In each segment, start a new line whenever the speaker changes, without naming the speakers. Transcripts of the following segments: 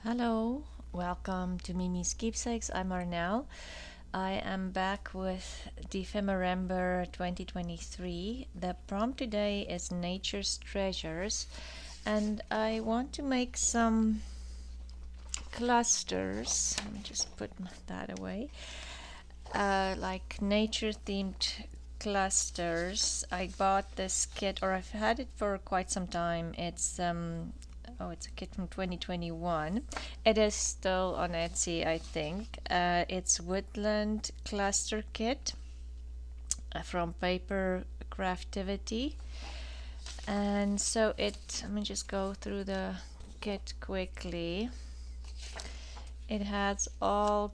Hello, welcome to Miemie's Keepsakes. I'm Arnell. I am back with Dephemerember 2023. The prompt today is Nature's Treasures, and I want to make some clusters. Let me just put that away. Like nature themed clusters. I bought this kit, or I've had it for quite some time. It's it's a kit from 2021. It is still on Etsy, I think. It's Woodland Cluster Kit from Paper Craftivity. And so let me just go through the kit quickly. It has all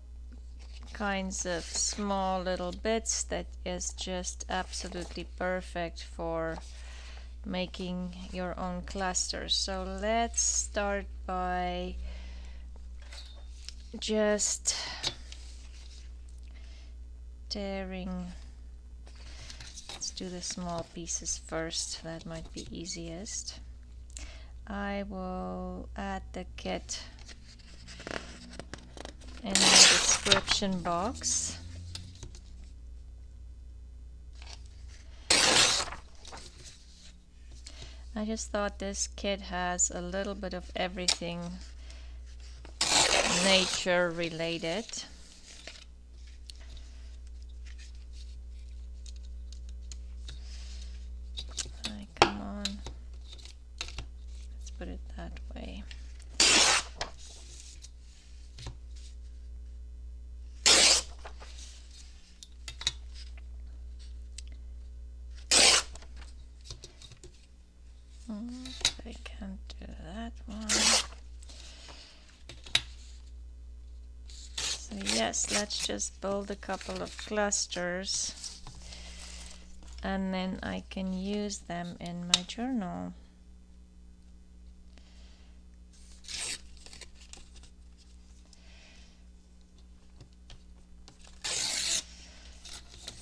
kinds of small little bits that is just absolutely perfect for making your own clusters. So let's start by just tearing. Let's do the small pieces first, that might be easiest. I will add the kit in the description box. I just thought this kit has a little bit of everything nature related. Come on, let's put it that way. I can't do that one. So yes, let's just build a couple of clusters and then I can use them in my journal.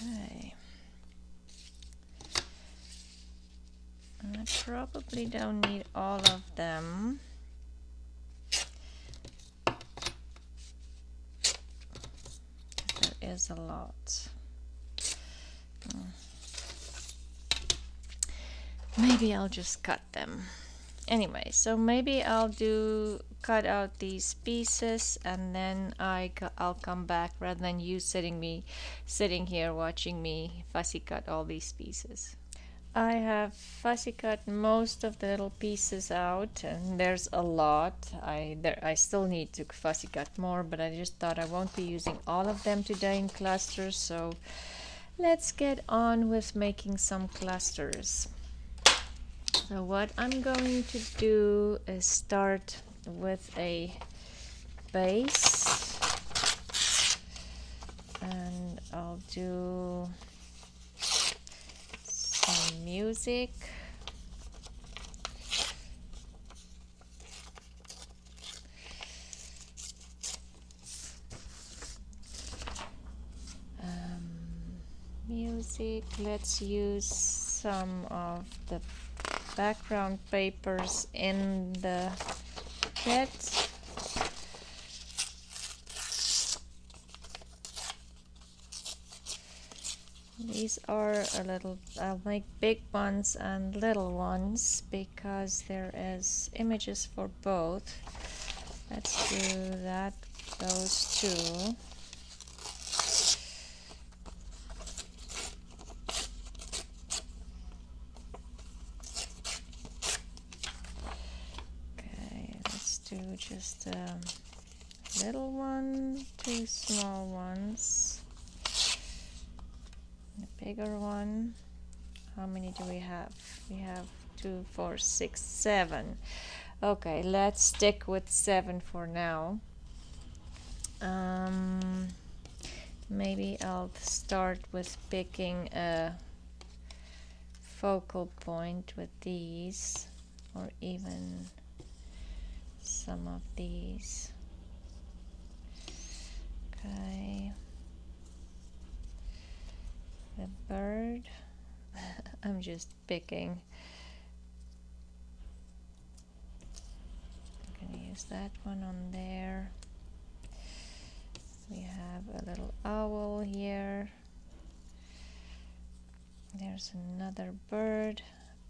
Okay. And I probably don't need all of them. That is a lot. Maybe I'll just cut them. Anyway, so maybe I'll cut out these pieces and then I'll come back rather than you sitting here watching me fussy cut all these pieces. I have fussy cut most of the little pieces out, and there's a lot. I still need to fussy cut more, but I just thought I won't be using all of them today in clusters, so let's get on with making some clusters. So what I'm going to do is start with a base, and I'll do some music. Let's use some of the background papers in the kit. These are I'll make big ones and little ones because there is images for both. Let's do those two. Okay, let's do just a little one, two small ones. A bigger one. How many do we have? We have 2, 4, 6, 7. Okay, let's stick with 7 for now. Maybe I'll start with picking a focal point with these, or even some of these. Okay. The bird. I'm just picking. can use that one on there. We have a little owl here. There's another bird,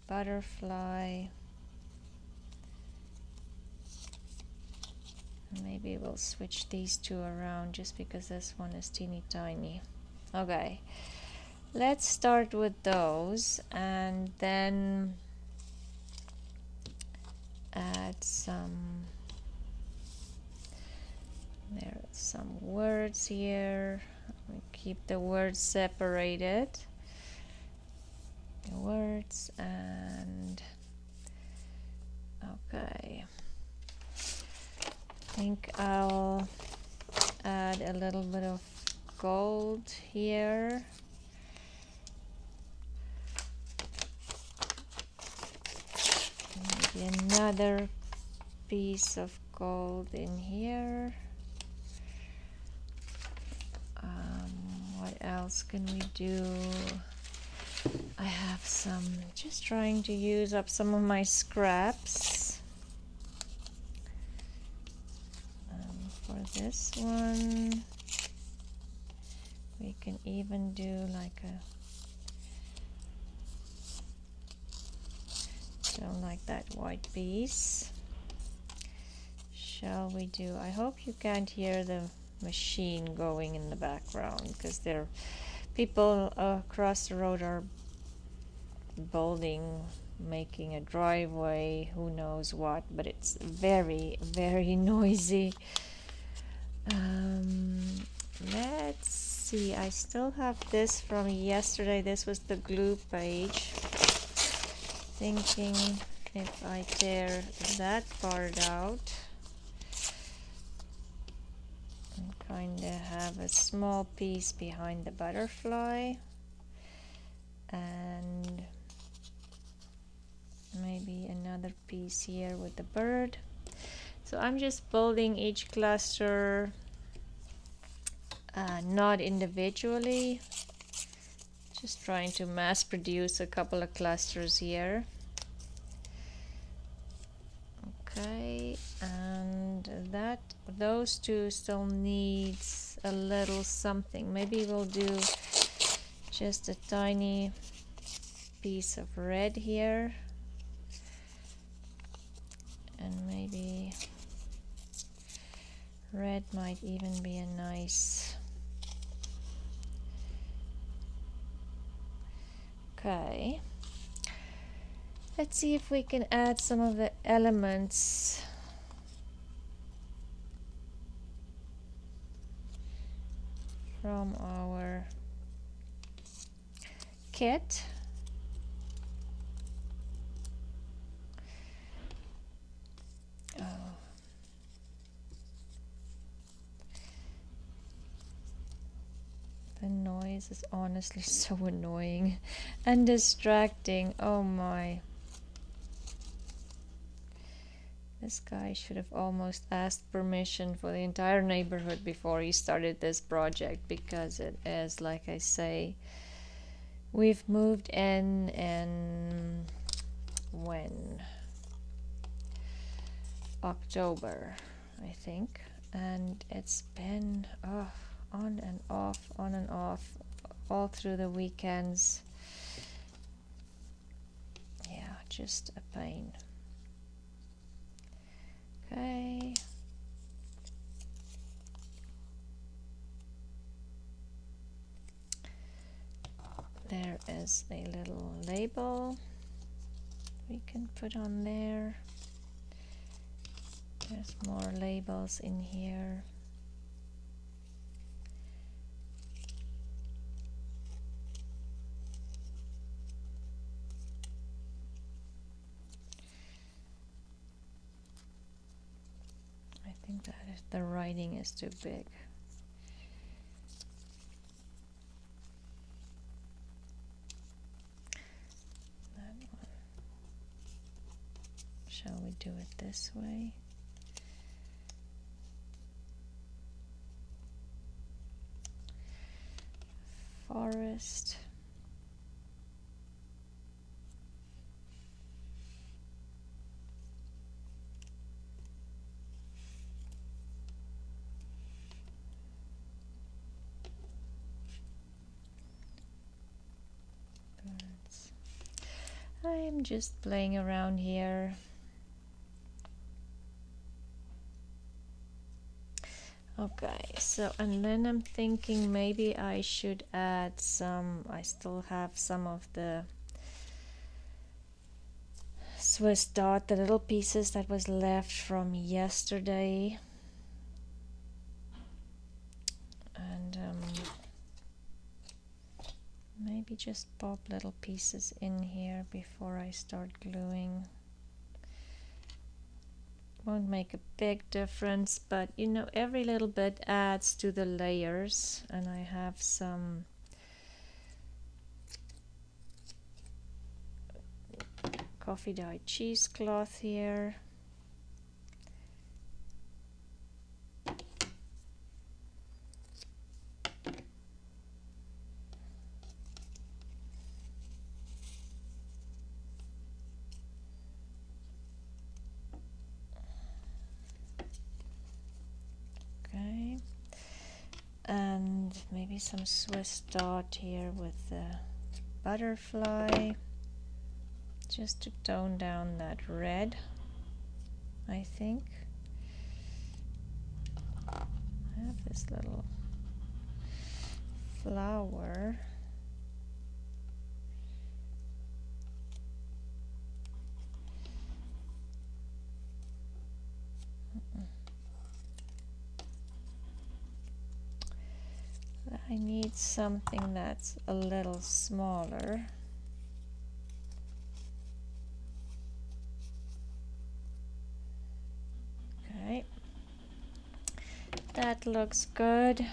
butterfly. Maybe we'll switch these two around just because this one is teeny tiny. Okay, let's start with those and then add some, there are some words here. We keep the words separated. The words and okay. I think I'll add a little bit of gold here. Maybe another piece of gold in here. What else can we do? I have some, just trying to use up some of my scraps. For this one, we can even do like a, don't like that white piece. Shall we do, I hope you can't hear the machine going in the background because there are people across the road are building, making a driveway, who knows what, but it's very, very noisy. Let's see, I still have this from yesterday. This was the glue page. Thinking if I tear that part out and kind of have a small piece behind the butterfly and maybe another piece here with the bird. So I'm just building each cluster not individually, just trying to mass produce a couple of clusters here. Okay, and that, those two still needs a little something. Maybe we'll do just a tiny piece of red here, and maybe red might even be a nice. Okay, let's see if we can add some of the elements from our kit. Oh. The noise is honestly so annoying and distracting. Oh my. This guy should have almost asked permission for the entire neighborhood before he started this project, because it is, like I say, we've moved in when? October, I think, and it's been on and off all through the weekends. Yeah, just a pain. Okay. There is a little label we can put on there. There's more labels in here. I think that the writing is too big. That one. Shall we do it this way? Forest. I'm just playing around here. Okay, so and then I'm thinking maybe I should add some, I still have some of the Swiss dot, the little pieces that was left from yesterday. And maybe just pop little pieces in here before I start gluing. Won't make a big difference, but you know, every little bit adds to the layers. And I have some coffee dye cheesecloth here. Okay, and maybe some Swiss dot here with the butterfly, just to tone down that red, I think. I have this little flower. I need something that's a little smaller. Okay, that looks good.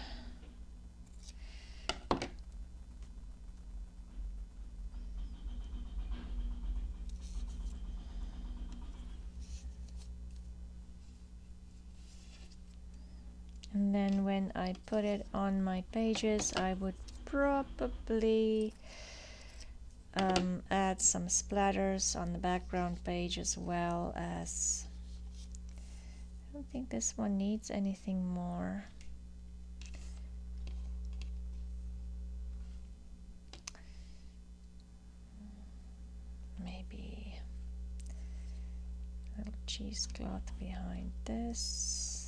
And then when I put it on my pages, I would probably add some splatters on the background page, as well as, I don't think this one needs anything more. Maybe a little cheesecloth behind this.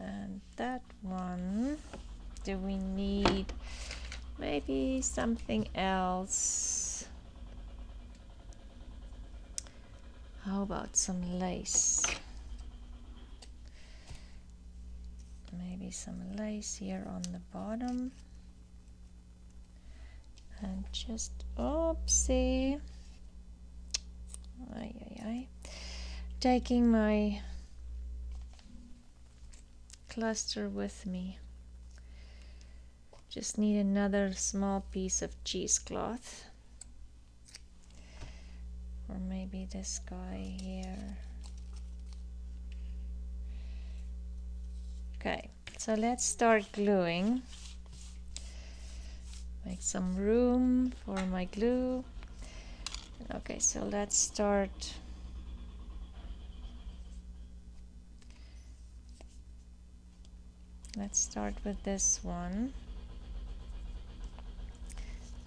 And that one, do we need maybe something else? How about some lace? Maybe some lace here on the bottom. And just, oopsie. Taking my cluster with me. Just need another small piece of cheesecloth, or maybe this guy here. Okay, so let's start gluing. Make some room for my glue. Okay, so let's start. Let's start with this one.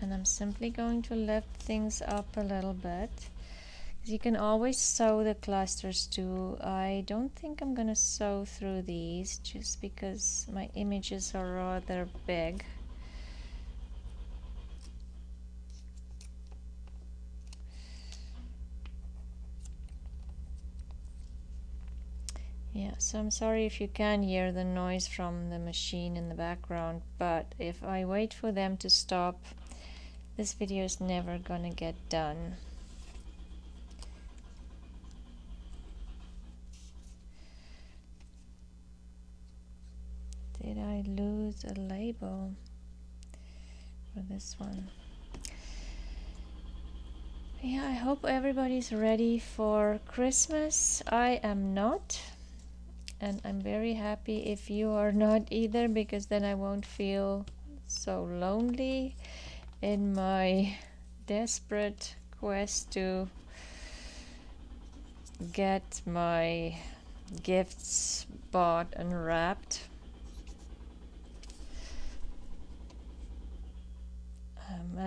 And I'm simply going to lift things up a little bit. You can always sew the clusters too. I don't think I'm gonna sew through these just because my images are rather big. Yeah, so I'm sorry if you can hear the noise from the machine in the background, but if I wait for them to stop, this video is never gonna get done. Did I lose a label for this one? Yeah, I hope everybody's ready for Christmas. I am not. And I'm very happy if you are not either, because then I won't feel so lonely in my desperate quest to get my gifts bought and wrapped.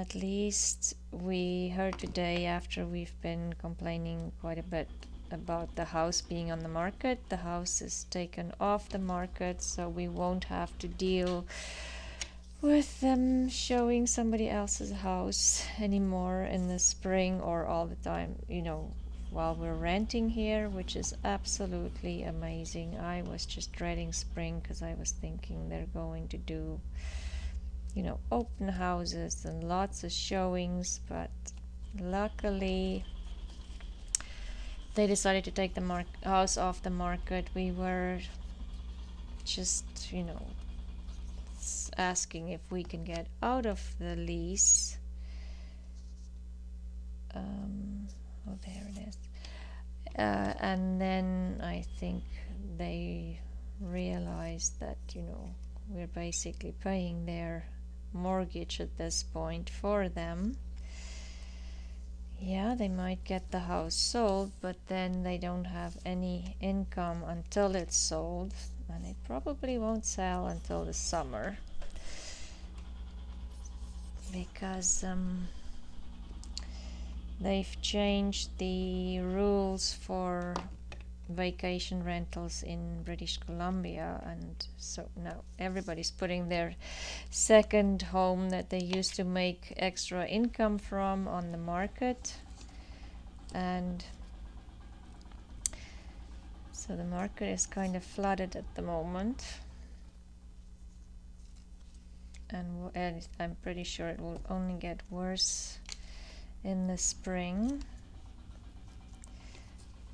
at least we heard today, after we've been complaining quite a bit about the house being on the market, the house is taken off the market, so we won't have to deal with them showing somebody else's house anymore in the spring or all the time, while we're renting here, which is absolutely amazing. I was just dreading spring because I was thinking they're going to do open houses and lots of showings, but luckily they decided to take the house off the market. We were just asking if we can get out of the lease. Oh, there it is. And then I think they realized that we're basically paying their mortgage at this point for them. Yeah, they might get the house sold, but then they don't have any income until it's sold, and it probably won't sell until the summer because they've changed the rules for vacation rentals in British Columbia, and so now everybody's putting their second home that they used to make extra income from on the market, and so the market is kind of flooded at the moment, and I'm pretty sure it will only get worse in the spring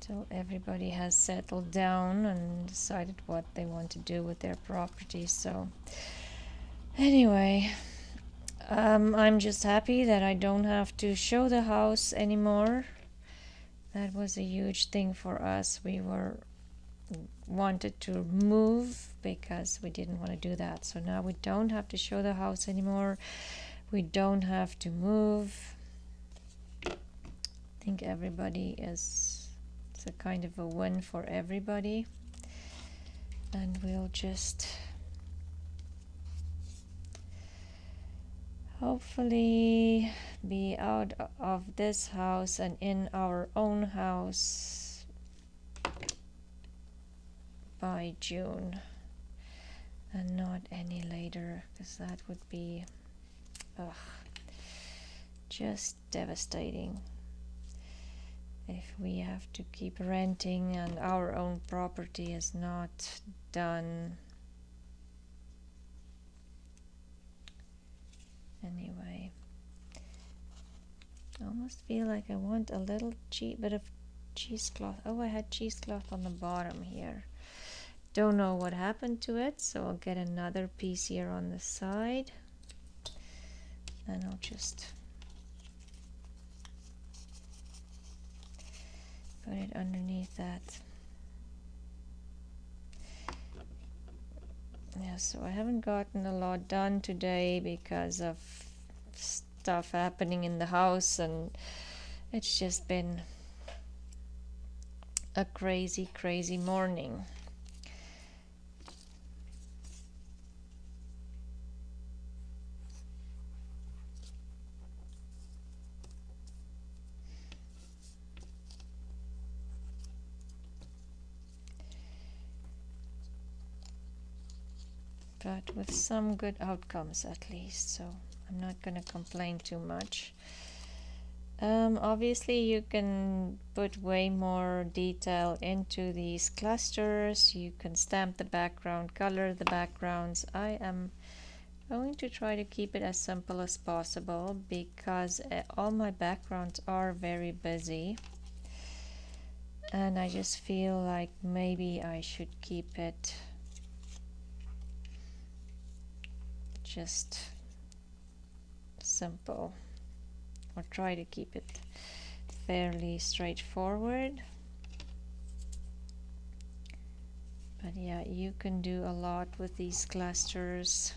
till everybody has settled down and decided what they want to do with their property. So anyway, I'm just happy that I don't have to show the house anymore. That was a huge thing for us. We wanted to move because we didn't want to do that. So now we don't have to show the house anymore. We don't have to move. I think it's a kind of a win for everybody, and we'll just hopefully be out of this house and in our own house by June and not any later, because that would be just devastating if we have to keep renting and our own property is not done. Anyway, I almost feel like I want a little bit of cheesecloth. Oh, I had cheesecloth on the bottom here. Don't know what happened to it, so I'll get another piece here on the side, and I'll just put it underneath that. Yeah, so I haven't gotten a lot done today because of stuff happening in the house, and it's just been a crazy morning. But with some good outcomes at least, so I'm not going to complain too much. Obviously you can put way more detail into these clusters. You can stamp the background, color the backgrounds. I am going to try to keep it as simple as possible because all my backgrounds are very busy, and I just feel like maybe I should keep it just simple, or try to keep it fairly straightforward. But yeah, you can do a lot with these clusters,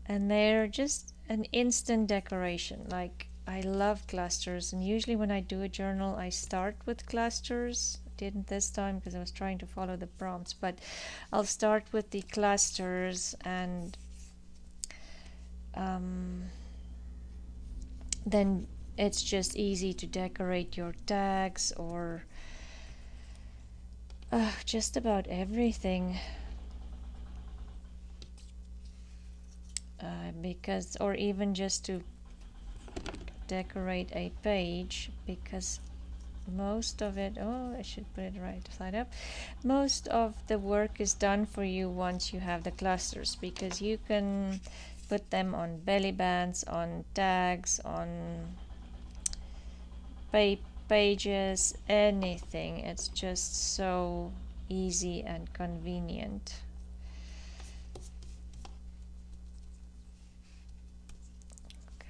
and they're just an instant decoration. Like, I love clusters, and usually when I do a journal I start with clusters. I didn't this time because I was trying to follow the prompts, but I'll start with the clusters, and then it's just easy to decorate your tags or just about everything. Because, or even just to decorate a page, because most of it, oh, I should put it right side up, most of the work is done for you once you have the clusters, because you can put them on belly bands, on tags, on pages, anything. It's just so easy and convenient.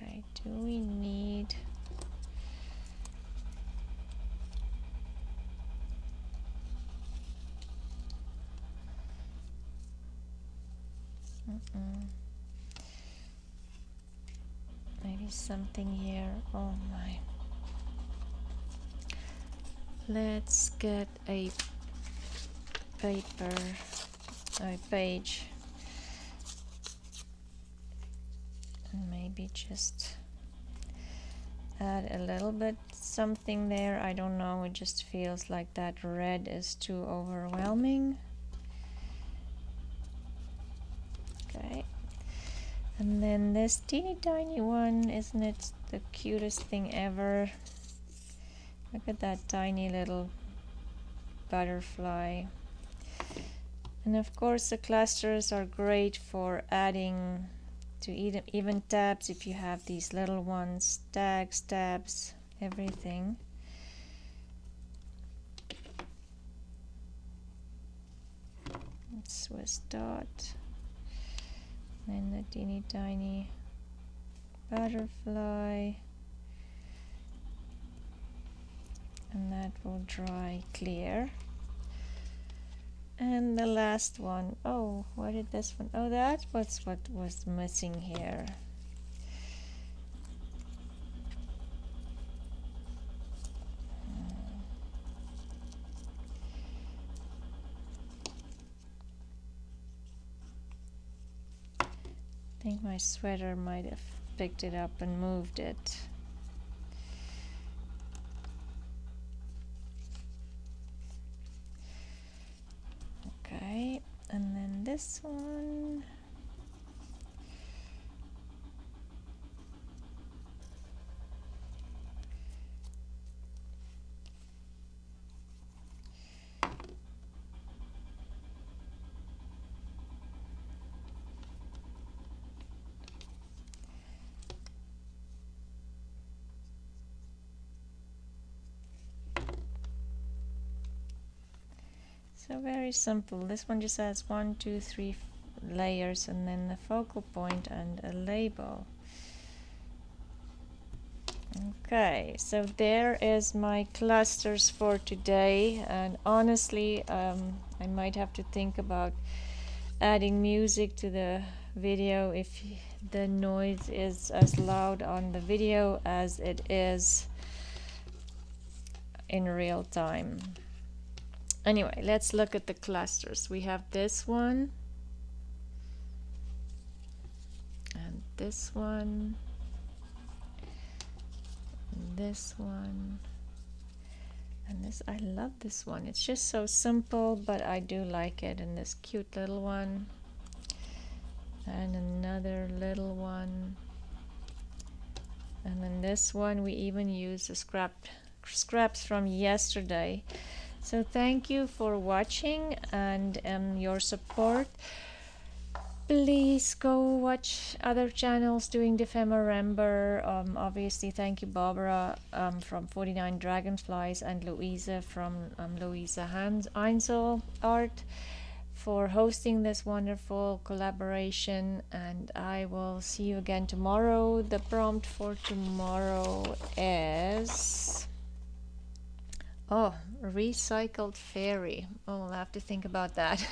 Okay, do we need maybe something here? Oh my. Let's get a paper, a page, and maybe just add a little bit something there. I don't know, it just feels like that red is too overwhelming. Okay, and then this teeny tiny one, isn't it the cutest thing ever? Look at that tiny little butterfly. And of course the clusters are great for adding to even tabs if you have these little ones, tags, tabs, everything. Swiss dot, and the teeny tiny butterfly, and that will dry clear. And the last one, oh, what did this one, oh, that was what was missing here. I think my sweater might have picked it up and moved it. Okay, and then this one. So very simple. This one just has 1, 2, 3 layers, and then the focal point and a label. Okay, so there is my clusters for today, and honestly I might have to think about adding music to the video if the noise is as loud on the video as it is in real time. Anyway, let's look at the clusters. We have this one and this one, and this one, and this. I love this one. It's just so simple, but I do like it. And this cute little one, and another little one, and then this one we even use the scraps from yesterday. So thank you for watching and your support. Please go watch other channels doing Dephemerember. Obviously, thank you Barbara from 49 Dragonflies and Louisa from Louisa Einsel Art for hosting this wonderful collaboration. And I will see you again tomorrow. The prompt for tomorrow is... oh, recycled fairy. Oh, I'll have to think about that.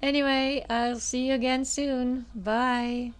Anyway, I'll see you again soon. Bye.